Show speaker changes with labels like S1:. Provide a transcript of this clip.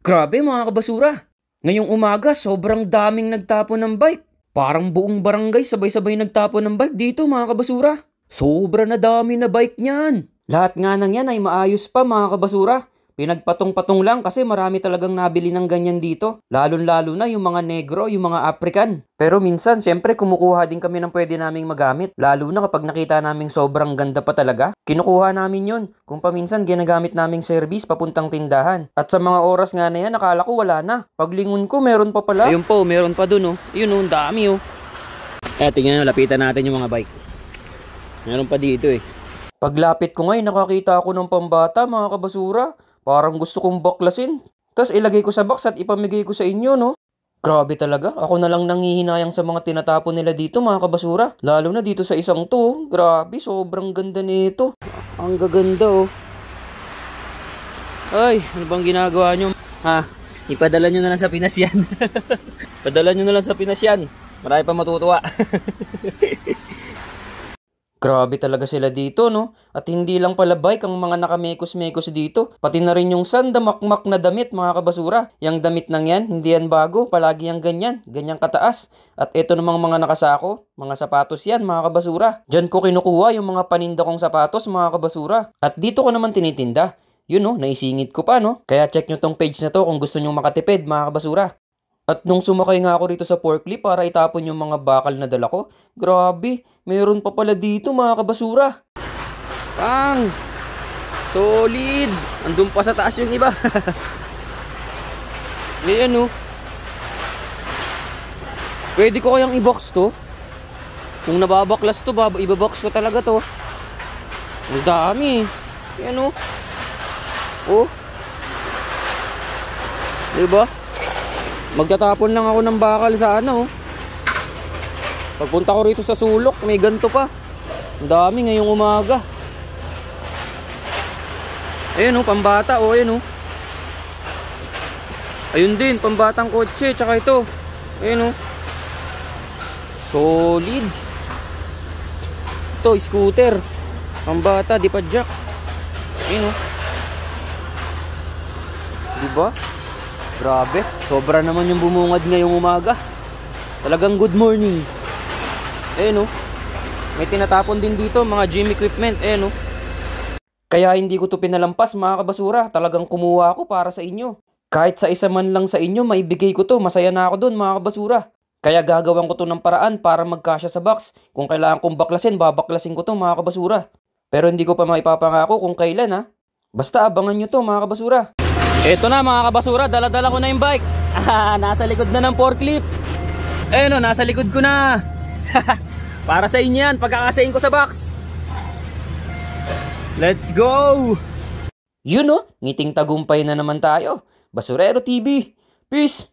S1: Grabe mga kabasura. Ngayong umaga, sobrang daming nagtapon ng bike. Parang buong barangay sabay-sabay nagtapon ng bike dito mga kabasura. Sobra na dami na bike niyan. Lahat nga ng yan ay maayos pa mga kabasura. Pinagpatong-patong lang kasi marami talagang nabili ng ganyan dito. Lalo-lalo na yung mga negro, yung mga African. Pero minsan, syempre kumukuha din kami ng pwede naming magamit. Lalo na kapag nakita naming sobrang ganda pa talaga. Kinukuha namin yun. Kung paminsan ginagamit naming service papuntang tindahan. At sa mga oras nga na yan, nakala ko wala na. Paglingon ko, meron pa pala. Ayun po, meron pa dun oh. Yun oh, dami oh. Tingnan nyo, lapitan natin yung mga bike. Meron pa dito eh. Paglapit ko ngayon, nakakita ako ng pambata mga kabasura. Parang gusto kong baklasin. Tapos ilagay ko sa box at ipamigay ko sa inyo, no? Grabe talaga. Ako na lang nangihinayang sa mga tinatapon nila dito, mga kabasura. Lalo na dito sa isang to. Grabe, sobrang ganda nito. Ang gaganda, oh. Ay, ano bang ginagawa nyo? Ha? Ipadala nyo na lang sa Pinas yan. Padala nyo na lang sa Pinas yan. Marami pa matutuwa. Grabe talaga sila dito, no? At hindi lang pala bike ang mga nakamekos-mekos dito. Pati na rin yung sandamakmak na damit, mga kabasura. Yang damit nang yan, hindi yan bago. Palagi yang ganyan, ganyang kataas. At ito namang mga nakasako, mga sapatos yan, mga kabasura. Diyan ko kinukuha yung mga paninda kong sapatos, mga kabasura. At dito ko naman tinitinda. Yun, no? Naisingit ko pa, no? Kaya check nyo tong page na to kung gusto nyo makatipid, mga kabasura. At nung sumakay nga ako rito sa forklift para itapon yung mga bakal na dala ko, grabe, mayroon pa pala dito mga kabasura. Pang! Solid! Andun pa sa taas yung iba. Ayan oh. Pwede ko kayang i-box to. Kung nababaklas to, ibabox ko talaga to. Ang dami. Ayan oh. Oh. Diba? Magtatapon lang ako ng bakal sa ano. Pagpunta ko rito sa sulok, may ganto pa. Ang dami ngayong umaga. Ayun oh, pambata oh, ayun oh. Ayun din, pambatang kotse, tsaka ito. Ayun oh. Solid. Ito, scooter. Pambata, di pa jack. Ayun oh. Diba? Grabe, sobra naman yung bumungad ngayong umaga. Talagang good morning. No? May tinatapon din dito, mga gym equipment. No? Kaya hindi ko to pinalampas, mga kabasura. Talagang kumuha ako para sa inyo. Kahit sa isa man lang sa inyo, maibigay ko to. Masaya na ako dun, mga kabasura. Kaya gagawan ko to ng paraan para magkasya sa box. Kung kailangan kong baklasin, babaklasin ko to, mga kabasura. Pero hindi ko pa maipapangako kung kailan, ha. Basta abangan nyo to, mga kabasura. Eto na mga kabasura, dala-dala ko na yung bike. Nasa likod na ng forklift. No, nasa likod ko na. Para sa inyo yan, pagkakasayin ko sa box. Let's go. Yun no, ngiting tagumpay na naman tayo. Basurero TV. Peace.